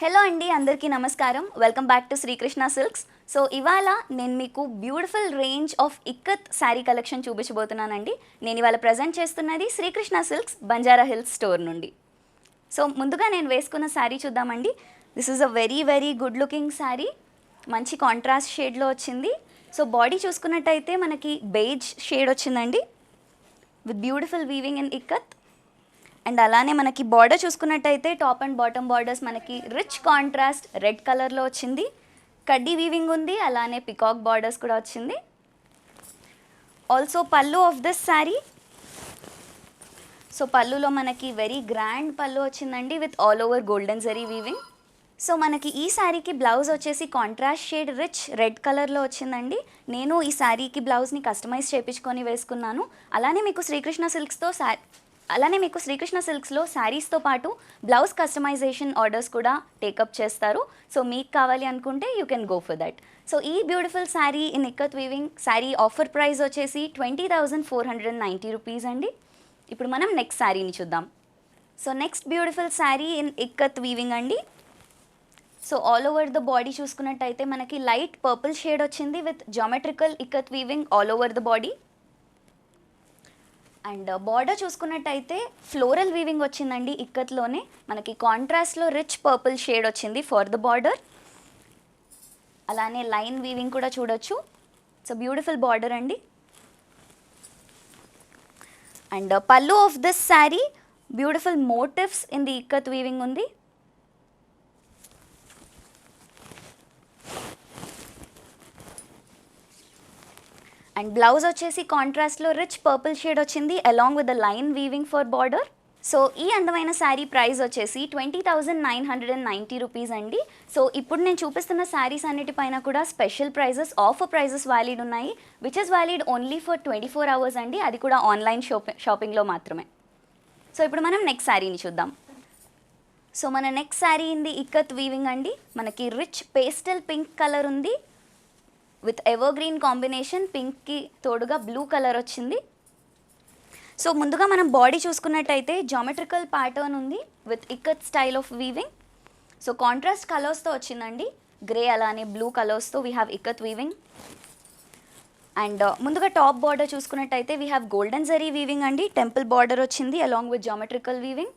Hello అండి, అందరికీ నమస్కారం. Welcome back to Srikrishna Silks. So ఇవాళ నేను మీకు beautiful range of ikat sari collection చూపించబోతున్నానండి. నేను ఇవాళ ప్రజెంట్ చేస్తున్నది శ్రీకృష్ణ సిల్క్స్ బంజారా హిల్స్ స్టోర్ నుండి. సో ముందుగా నేను వేసుకున్న శారీ చూద్దామండి. This is a very very good looking sari. మంచి కాంట్రాస్ట్ షేడ్లో వచ్చింది. సో బాడీ చూసుకున్నట్టయితే మనకి బేజ్ షేడ్ వచ్చిందండి with beautiful weaving in ikat. And అలానే మనకి బార్డర్ చూసుకున్నట్టయితే టాప్ అండ్ బాటమ్ బార్డర్స్ మనకి రిచ్ కాంట్రాస్ట్ రెడ్ కలర్లో వచ్చింది. కడ్డీ వీవింగ్ ఉంది, అలానే పికాక్ బార్డర్స్ కూడా వచ్చింది. ఆల్సో పల్లు ఆఫ్ దిస్ శారీ. సో పల్లులో మనకి వెరీ గ్రాండ్ పల్లు వచ్చిందండి with all over golden zari weaving. So మనకి ఈ శారీకి బ్లౌజ్ వచ్చేసి కాంట్రాస్ట్ షేడ్ రిచ్ రెడ్ కలర్లో వచ్చిందండి. నేను ఈ శారీకి బ్లౌజ్ని కస్టమైజ్ చేయించుకొని వేసుకున్నాను. అలానే మీకు శ్రీకృష్ణ సిల్క్స్లో శారీస్తో పాటు బ్లౌజ్ కస్టమైజేషన్ ఆర్డర్స్ కూడా టేకప్ చేస్తారు. సో మీకు కావాలి అనుకుంటే you can go for that. So ఈ beautiful sari in ikat weaving sari offer price వచ్చేసి 20,490 రూపీస్ అండి. ఇప్పుడు మనం నెక్స్ట్ శారీని చూద్దాం. So next beautiful sari in ikat weaving అండి. So all over the body చూసుకున్నట్టయితే మనకి లైట్ పర్పుల్ షేడ్ వచ్చింది with geometrical ikat weaving all over the body. And border చూసుకున్నట్టయితే ఫ్లోరల్ వీవింగ్ వచ్చిందండి ఇక్కత్లోనే. మనకి కాంట్రాస్ట్లో రిచ్ పర్పుల్ షేడ్ వచ్చింది ఫర్ ద బార్డర్. అలానే లైన్ వీవింగ్ కూడా చూడొచ్చు. సో బ్యూటిఫుల్ బార్డర్ అండి. And pallu of this sari beautiful motifs in the ikat weaving ఉంది. అండ్ బ్లౌజ్ వచ్చేసి కాంట్రాస్ట్లో రిచ్ పర్పుల్ షేడ్ వచ్చింది along with the line weaving for border. So ఈ అందమైన శారీ ప్రైస్ వచ్చేసి 20,990 రూపీస్ అండి. సో ఇప్పుడు నేను చూపిస్తున్న శారీస్ అన్నిటిపైన కూడా special prices, offer prices valid ఉన్నాయి, which is valid only for 24 hours అండి. అది కూడా ఆన్లైన్ షాపింగ్లో మాత్రమే. సో ఇప్పుడు మనం నెక్స్ట్ శారీని చూద్దాం. సో మన నెక్స్ట్ శారీ ఇంది ఇక్కత్ వీవింగ్ అండి. మనకి రిచ్ పేస్టల్ పింక్ కలర్ ఉంది విత్ ఎవర్ గ్రీన్ కాంబినేషన్. పింక్కి తోడుగా బ్లూ కలర్ వచ్చింది. సో ముందుగా మనం బాడీ చూసుకున్నట్టయితే జామెట్రికల్ ప్యాటర్న్ ఉంది with ikat style of weaving. So contrast కలర్స్తో వచ్చిందండి, గ్రే అలానే బ్లూ కలర్స్తో we have ikat weaving. And ముందుగా టాప్ బార్డర్ చూసుకున్నట్టయితే we have golden zari weaving అండి. టెంపుల్ బార్డర్ వచ్చింది along with geometrical weaving.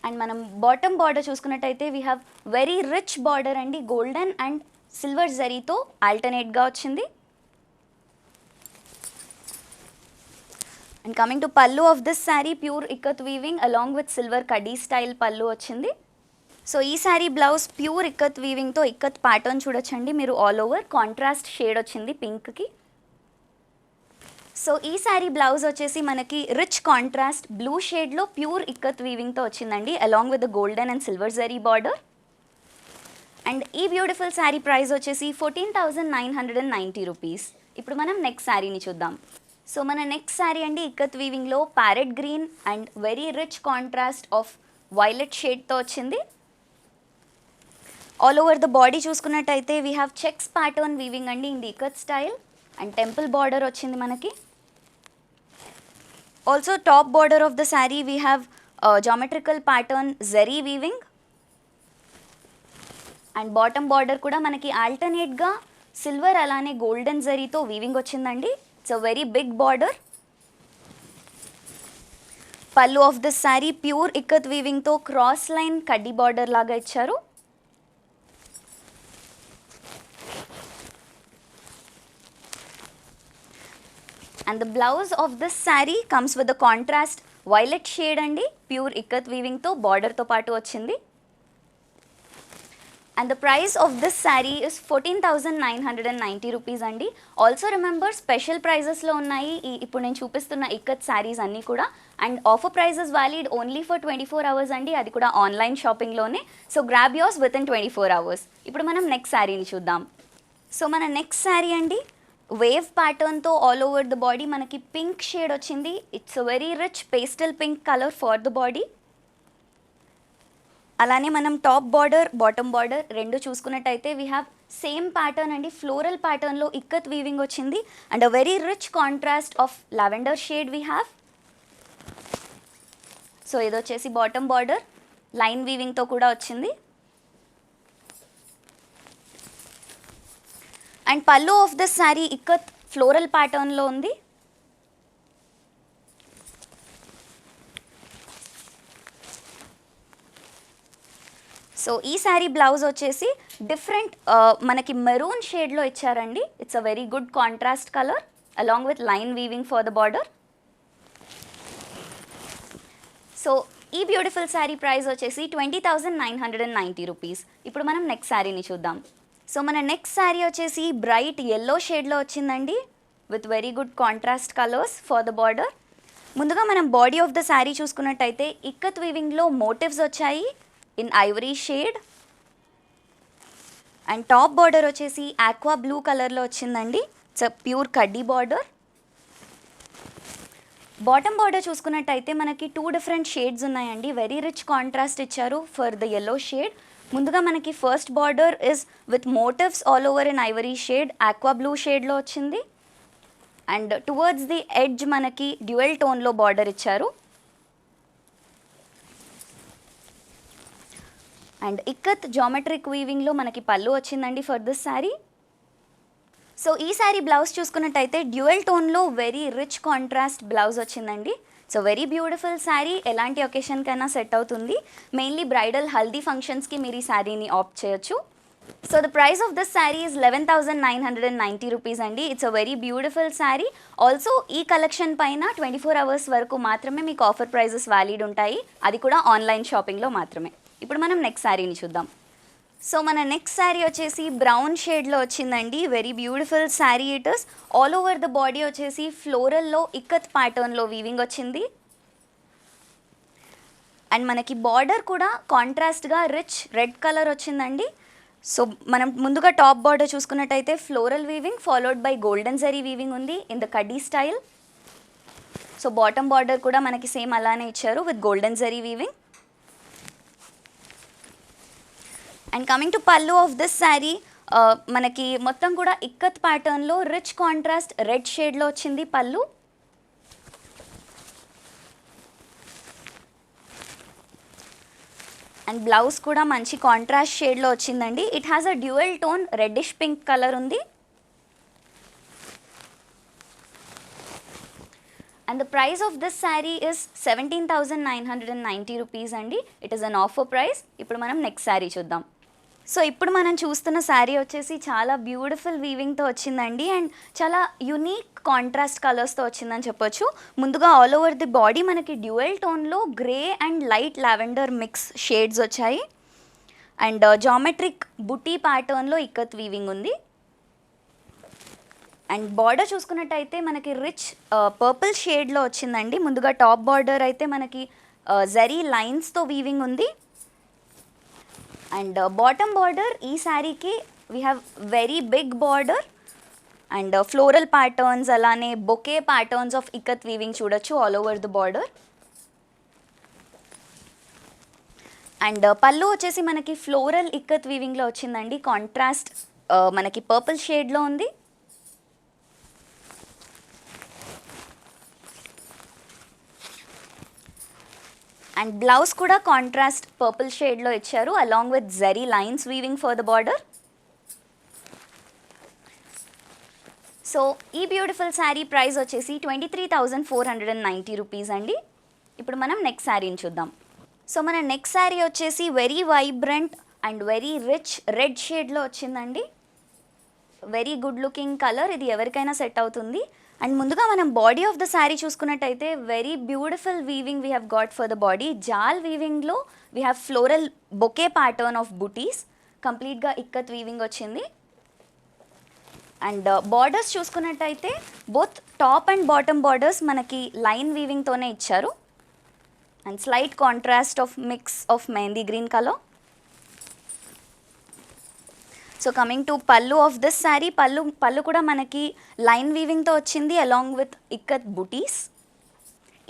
And మనం బాటమ్ బార్డర్ చూసుకున్నట్టయితే we have very rich border అండి. గోల్డెన్ అండ్ సిల్వర్ జరీతో ఆల్టర్నేట్గా వచ్చింది. And coming to pallu of this sari pure ikat weaving along with silver khadi style పల్లు వచ్చింది. సో ఈ శారీ బ్లౌజ్ ప్యూర్ ఇక్కత్ వీవింగ్తో ఇక్కత్ ప్యాటర్న్ చూడొచ్చండి మీరు. ఆల్ ఓవర్ కాంట్రాస్ట్ షేడ్ వచ్చింది పింక్కి. సో ఈ శారీ బ్లౌజ్ వచ్చేసి మనకి రిచ్ కాంట్రాస్ట్ బ్లూ షేడ్లో ప్యూర్ ఇక్కత్ వీవింగ్తో వచ్చిందండి along with the golden and silver zari border. And ఈ బ్యూటిఫుల్ శారీ ప్రైస్ వచ్చేసి 14,990 రూపీస్. ఇప్పుడు మనం నెక్స్ట్ శారీని చూద్దాం. సో మన నెక్స్ట్ శారీ అండి ఇక్కత్ వీవింగ్లో parrot green and very rich contrast of violet షేడ్తో వచ్చింది. ఆల్ ఓవర్ ద బాడీ చూసుకున్నట్టయితే we have checks pattern weaving అండి in the ikat style. And temple border వచ్చింది మనకి. Also top border of the sari we have geometrical pattern zari weaving. And bottom border కూడా మనకి ఆల్టర్నేట్గా silver అలానే గోల్డెన్ జరీతో వీవింగ్ వచ్చిందండి. It's a very big border. Pallu of this sari pure ikat వీవింగ్తో క్రాస్ లైన్ కడ్డీ బార్డర్ లాగా ఇచ్చారు. And the blouse of this sari comes with the contrast violet shade అండి. ప్యూర్ ఇక్కత్ వీవింగ్తో బార్డర్తో పాటు వచ్చింది. And the price of this saree is 14,990 rupees అండి. ఆల్సో రిమెంబర్ స్పెషల్ ప్రైజెస్లో ఉన్నాయి ఇప్పుడు నేను చూపిస్తున్న ఇక్కత్ శారీస్ అన్నీ కూడా. And offer prices valid only for 24 hours అండి. అది కూడా ఆన్లైన్ షాపింగ్లోనే. So grab yours within 24 hours. ఇప్పుడు మనం నెక్స్ట్ శారీని చూద్దాం. సో మన నెక్స్ట్ శారీ అండి వేవ్ ప్యాటర్న్తో ఆల్ ఓవర్ ద బాడీ మనకి పింక్ షేడ్ వచ్చింది. It's a very rich pastel pink colour for the body. అలానే మనం టాప్ బార్డర్ బాటమ్ బార్డర్ రెండు చూసుకున్నట్టయితే వీ హ్యావ్ సేమ్ ప్యాటర్న్ అండి. ఫ్లోరల్ ప్యాటర్న్లో ఇక్కత్ వీవింగ్ వచ్చింది. And a very rich contrast of lavender shade we have. So ఇది వచ్చేసి bottom border. Line వీవింగ్తో కూడా వచ్చింది. And pallu of this sari ikat floral ప్యాటర్న్లో ఉంది. సో ఈ శారీ బ్లౌజ్ వచ్చేసి డిఫరెంట్ మనకి మెరూన్ షేడ్లో ఇచ్చారండి. It's a very good contrast colour along with line weaving for the border. So ఈ బ్యూటిఫుల్ శారీ ప్రైస్ వచ్చేసి 20,990 రూపీస్. ఇప్పుడు మనం నెక్స్ట్ శారీని చూద్దాం. సో మన నెక్స్ట్ శారీ వచ్చేసి బ్రైట్ ఎల్లో షేడ్లో వచ్చిందండి with very good contrast colours for the border. ముందుగా మనం బాడీ ఆఫ్ ద శారీ చూసుకున్నట్టయితే ఇక్కత్ వీవింగ్లో మోటివ్స్ వచ్చాయి in ivory shade. And top border వచ్చేసి ఆక్వా బ్లూ కలర్లో వచ్చిందండి. It's a pure kaddi border. Bottom border చూసుకున్నట్టయితే మనకి 2 డిఫరెంట్ షేడ్స్ ఉన్నాయండి. వెరీ రిచ్ కాంట్రాస్ట్ ఇచ్చారు ఫర్ ద ఎల్లో షేడ్. ముందుగా మనకి first border is with motifs all over in ivory shade, aqua blue షేడ్లో వచ్చింది. అండ్ టువర్డ్స్ ది ఎడ్జ్ మనకి dual టోన్లో బార్డర్ ఇచ్చారు. అండ్ ఇక్కత్ జామెట్రిక్ వీవింగ్లో మనకి పళ్ళు వచ్చిందండి ఫర్ దిస్ శారీ. సో ఈ శారీ బ్లౌజ్ చూసుకున్నట్టయితే డ్యూయల్ టోన్లో వెరీ రిచ్ కాంట్రాస్ట్ బ్లౌజ్ వచ్చిందండి. సో వెరీ బ్యూటిఫుల్ శారీ, ఎలాంటి ఒకేషన్కైనా సెట్ అవుతుంది. మెయిన్లీ బ్రైడల్ హల్దీ ఫంక్షన్స్కి మీరు ఈ శారీని ఆప్ట్ చేయొచ్చు. So the price of this sari is 11,990 rupees అండి. It's a very beautiful sari. Also ఈ కలెక్షన్ పైన 24 అవర్స్ వరకు మాత్రమే మీకు ఆఫర్ ప్రైజెస్ వ్యాలిడ్ ఉంటాయి, అది కూడా ఆన్లైన్ షాపింగ్లో మాత్రమే. ఇప్పుడు మనం నెక్స్ట్ శారీని చూద్దాం. సో మన నెక్స్ట్ శారీ వచ్చేసి బ్రౌన్ షేడ్లో వచ్చిందండి. Very beautiful sari it is. All over the body వచ్చేసి ఫ్లోరల్లో ఇక్కత్ ప్యాటర్న్లో వీవింగ్ వచ్చింది. అండ్ మనకి బార్డర్ కూడా కాంట్రాస్ట్గా రిచ్ రెడ్ కలర్ వచ్చిందండి. సో మనం ముందుగా టాప్ బార్డర్ చూసుకున్నట్టయితే floral weaving followed by golden zari weaving ఉంది ఇన్ ద కడ్డీ స్టైల్. సో బాటమ్ బార్డర్ కూడా మనకి సేమ్ అలానే ఇచ్చారు with golden zari weaving. And coming to pallu of this sari, మనకి మొత్తం కూడా ఇక్కత్ ప్యాటర్న్లో రిచ్ కాంట్రాస్ట్ రెడ్ షేడ్లో వచ్చింది పళ్ళు. అండ్ బ్లౌజ్ కూడా మంచి కాంట్రాస్ట్ షేడ్లో వచ్చిందండి. It has a dual tone reddish pink colour ఉంది. And the price of this sari is 17,990 rupees అండి. It is an offer price. ఇప్పుడు మనం నెక్స్ట్ శారీ చూద్దాం. సో ఇప్పుడు మనం చూస్తున్న శారీ వచ్చేసి చాలా బ్యూటిఫుల్ వీవింగ్తో వచ్చిందండి. అండ్ చాలా యునీక్ కాంట్రాస్ట్ కలర్స్తో వచ్చిందని చెప్పొచ్చు. ముందుగా ఆల్ ఓవర్ ది బాడీ మనకి డ్యూయల్ టోన్లో grey and light lavender mix shades వచ్చాయి. అండ్ జామెట్రిక్ బుటీ ప్యాటర్న్లో ఇక్కత్ వీవింగ్ ఉంది. అండ్ బార్డర్ చూసుకున్నట్టయితే మనకి రిచ్ పర్పుల్ షేడ్లో వచ్చిందండి. ముందుగా టాప్ బార్డర్ అయితే మనకి జరీ లైన్స్తో వీవింగ్ ఉంది. అండ్ బాటమ్ బార్డర్ ఈ శారీకి we have very big border and floral patterns, అలానే bouquet patterns of ikat weaving చూడొచ్చు all over the border. And pallu వచ్చేసి మనకి ఫ్లోరల్ ఇక్కత్ వీవింగ్లో వచ్చిందండి. కాంట్రాస్ట్ మనకి పర్పుల్ షేడ్లో ఉంది. అండ్ బ్లౌజ్ కూడా కాంట్రాస్ట్ పర్పుల్ షేడ్లో ఇచ్చారు along with zari lines weaving for the border. So ఈ బ్యూటిఫుల్ శారీ ప్రైస్ వచ్చేసి 23,490 రూపీస్ అండి. ఇప్పుడు మనం నెక్స్ట్ శారీని చూద్దాం. సో మన నెక్స్ట్ శారీ వచ్చేసి very vibrant and very rich red షేడ్లో వచ్చిందండి. వెరీ గుడ్ లుకింగ్ కలర్, ఇది ఎవరికైనా సెట్ అవుతుంది. అండ్ ముందుగా మనం బాడీ ఆఫ్ ద శారీ చూసుకున్నట్టయితే very beautiful weaving we have got for the body. Jaal వీవింగ్లో we have floral bouquet pattern of butis, కంప్లీట్గా ఇక్కత్ వీవింగ్ వచ్చింది. అండ్ బార్డర్స్ చూసుకున్నట్టయితే both top and bottom borders మనకి లైన్ వీవింగ్తోనే ఇచ్చారు. And slight contrast of mix of mehndi green colour. So coming to pallu of this sari, pallu కూడా మనకి line వీవింగ్తో వచ్చింది అలాంగ్ విత్ ఇక్కత్ బుటీస్.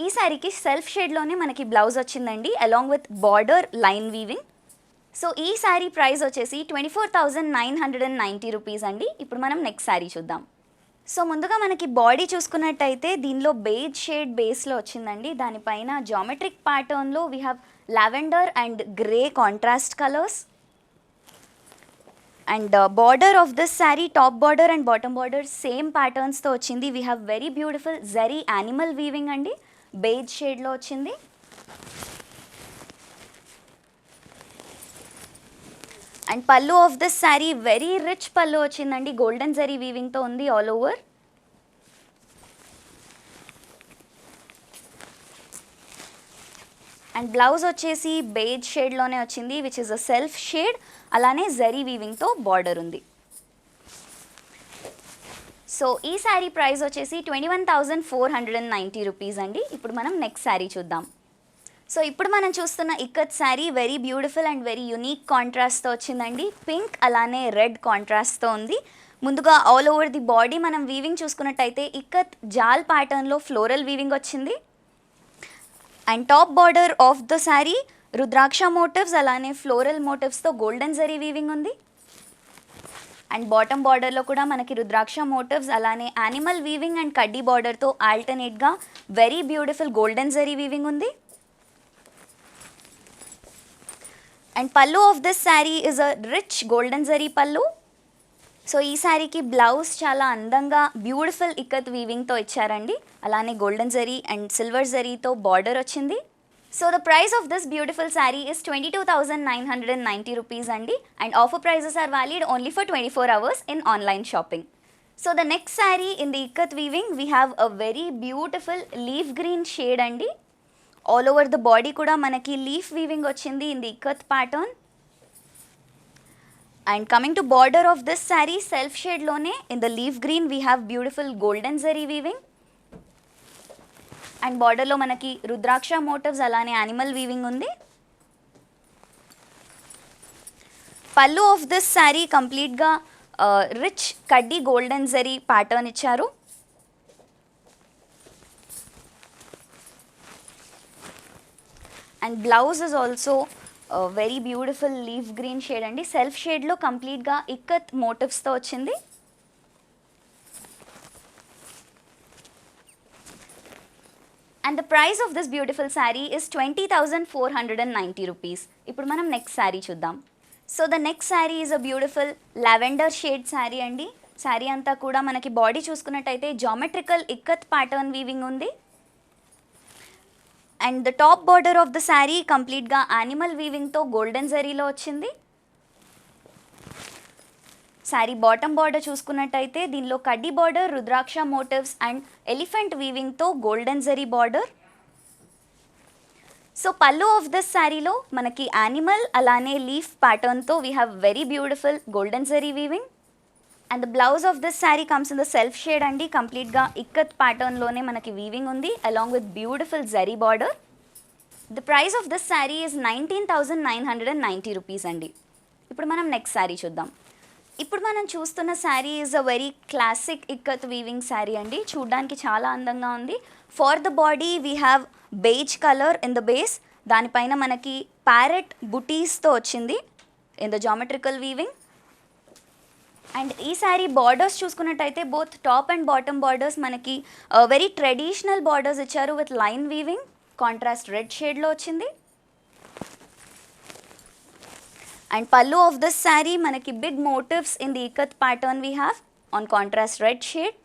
ఈ శారీకి సెల్ఫ్ షేడ్లోనే మనకి బ్లౌజ్ వచ్చిందండి along with border line weaving. So ఈ శారీ ప్రైస్ వచ్చేసి 24,990 రూపీస్ అండి. ఇప్పుడు మనం నెక్స్ట్ శారీ చూద్దాం. సో ముందుగా మనకి బాడీ చూసుకున్నట్టయితే దీనిలో బేజ్ షేడ్ బేస్లో వచ్చిందండి. దానిపైన జామెట్రిక్ ప్యాటర్న్లో we have lavender and grey contrast colours. And border of this sari, top border and bottom border same ప్యాటర్న్స్తో వచ్చింది. We have very beautiful zari animal weaving అండి, బేజ్ షేడ్లో వచ్చింది. And pallu of this sari very rich pallu వచ్చిందండి, గోల్డెన్ జరీ వీవింగ్తో ఉంది all over. And blouse వచ్చేసి beige షేడ్లోనే వచ్చింది, which is a self shade. అలానే జరీ వీవింగ్తో బార్డర్ ఉంది. సో ఈ శారీ ప్రైస్ వచ్చేసి 21,490 రూపీస్ అండి. ఇప్పుడు మనం నెక్స్ట్ శారీ చూద్దాం. సో ఇప్పుడు మనం చూస్తున్న ikat sari very beautiful and very unique కాంట్రాస్ట్తో వచ్చిందండి. పింక్ అలానే రెడ్ కాంట్రాస్ట్తో ఉంది. ముందుగా ఆల్ ఓవర్ ది బాడీ మనం వీవింగ్ చూసుకున్నట్టయితే ఇక్కత్ జాల్ ప్యాటర్న్లో ఫ్లోరల్ వీవింగ్ వచ్చింది. And top border of the sari rudraksha motifs అలానే ఫ్లోరల్ మోటివ్స్తో గోల్డెన్ జరీ వీవింగ్ ఉంది. అండ్ బాటమ్ బార్డర్లో కూడా మనకి రుద్రాక్ష మోటివ్స్ అలానే యానిమల్ వీవింగ్ అండ్ కడ్డీ బార్డర్తో ఆల్టర్నేట్గా very beautiful golden zari weaving ఉంది. And pallu of this sari is a rich golden zari పళ్ళు. సో ఈ శారీకి బ్లౌజ్ చాలా అందంగా బ్యూటిఫుల్ ఇక్కత్ వీవింగ్తో ఇచ్చారండి. అలానే గోల్డెన్ జరీ అండ్ సిల్వర్ జరీతో బార్డర్ వచ్చింది. So the price of this beautiful sari is 22,990 rupees అండి. And offer prices are valid only for 24 hours in online shopping. So the next sari in the ikat weaving we have a very beautiful leaf green shade అండి. All over the body కూడా మనకి leaf weaving వచ్చింది in the ikat pattern. And coming to border of this sari self షేడ్లోనే in the leaf green we have beautiful golden zari weaving. And బార్డర్లో మనకి rudraksha motifs అలానే animal weaving ఉంది. Pallu of this sari కంప్లీట్గా rich kaddi golden zari pattern ఇచ్చారు. And blouse is also very beautiful leaf green shade అండి. Self షేడ్లో కంప్లీట్గా ఇక్కత్ మోటివ్స్తో వచ్చింది. And the price of this beautiful sari is 20,490 rupees. ఇప్పుడు మనం నెక్స్ట్ శారీ చూద్దాం. So the next sari is a beautiful lavender shade sari అండి. శారీ అంతా కూడా మనకి బాడీ చూసుకున్నట్టయితే జామెట్రికల్ ఇక్కత్ ప్యాటర్న్ వీవింగ్ ఉంది. And the top border of the sari కంప్లీట్గా యానిమల్ వీవింగ్తో గోల్డెన్ జరీలో వచ్చింది. శారీ బాటమ్ బార్డర్ చూసుకున్నట్టయితే దీనిలో kaddi border, rudraksha motifs and elephant వీవింగ్తో golden zari border. So pallu of this శారీలో మనకి యానిమల్ అలానే లీఫ్ ప్యాటర్న్తో we have very beautiful golden zari weaving. And the blouse of this sari comes in the self shade అండి. కంప్లీట్గా ఇక్కత్ ప్యాటర్న్లోనే మనకి వీవింగ్ ఉంది along with beautiful zari border. The price of this sari is 19,990 rupees అండి. ఇప్పుడు మనం నెక్స్ట్ శారీ చూద్దాం. ఇప్పుడు మనం చూస్తున్న sari is a very classic ikat weaving sari అండి. చూడ్డానికి చాలా అందంగా ఉంది. For the body we have beige colour in the base. దానిపైన మనకి ప్యారెట్ బుటీస్తో వచ్చింది in the geometrical weaving. And ఈ శారీ బార్డర్స్ చూసుకున్నట్టయితే both top and bottom borders మనకి వెరీ ట్రెడిషనల్ బార్డర్స్ ఇచ్చారు with line weaving. Contrast red షేడ్లో వచ్చింది. And pallu of this sari మనకి big motifs in the ikat pattern we have on contrast red shade.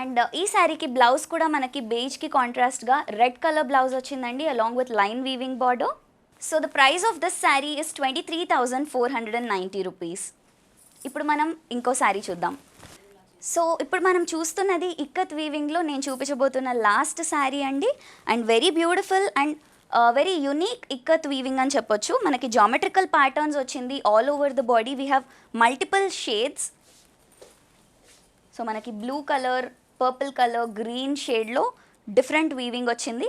And ఈ శారీకి blouse కూడా మనకి బేజ్కి కాంట్రాస్ట్గా రెడ్ కలర్ బ్లౌజ్ వచ్చిందండి along with line weaving border. So the price of this sari is 23,490 rupees. ఇప్పుడు మనం ఇంకో శారీ చూద్దాం. సో ఇప్పుడు మనం చూస్తున్నది ఇక్కత్ వీవింగ్లో నేను చూపించబోతున్న లాస్ట్ శారీ అండి. And very beautiful and very unique ikat weaving అని చెప్పొచ్చు. మనకి జామెట్రికల్ ప్యాటర్న్స్ వచ్చింది all over the body. We have multiple shades. So మనకి blue colour, purple colour, green షేడ్లో డిఫరెంట్ వీవింగ్ వచ్చింది.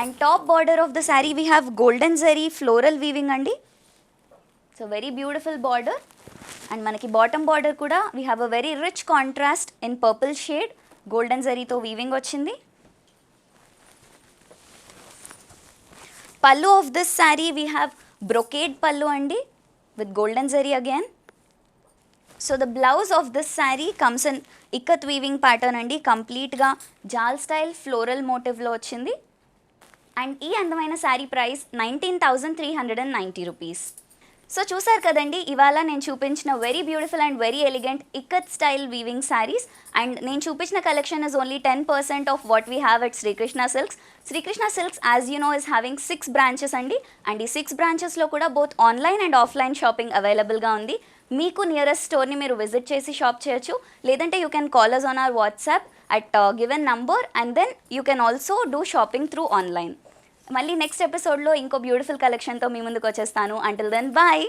And top border of the sari we have golden zari floral weaving అండి. So very beautiful border. And మనకి bottom border కూడా we have a very rich contrast in purple shade. Golden జరీతో weaving వచ్చింది. పళ్ళు of this sari we have brocade పళ్ళు అండి with golden zari again. So the blouse of this sari comes in ikat weaving pattern అండి. కంప్లీట్గా జాల్ స్టైల్ ఫ్లోరల్ మోటివ్లో వచ్చింది. అండ్ ఈ అందమైన శారీ ప్రైస్ 19,390 రూపీస్. సో చూసారు కదండి, ఇవాళ నేను చూపించిన very beautiful and very elegant ikat style weaving saris. And నేను చూపించిన collection is only 10% of what we have at Sri Krishna Silks. Sri Krishna Silks as you know is having 6 branches అండి. అండ్ ఈ 6 బ్రాంచెస్లో కూడా both online and offline shopping అవైలబుల్గా ఉంది. మీకు నియరెస్ట్ స్టోర్ని మీరు విజిట్ చేసి షాప్ చేయొచ్చు, లేదంటే you can call us on our WhatsApp at given number and then you can also do shopping through online. మళ్ళీ నెక్స్ట్ ఎపిసోడ్లో ఇంకో బ్యూటిఫుల్ కలెక్షన్తో మీ ముందుకు వచ్చేస్తాను. Until then bye.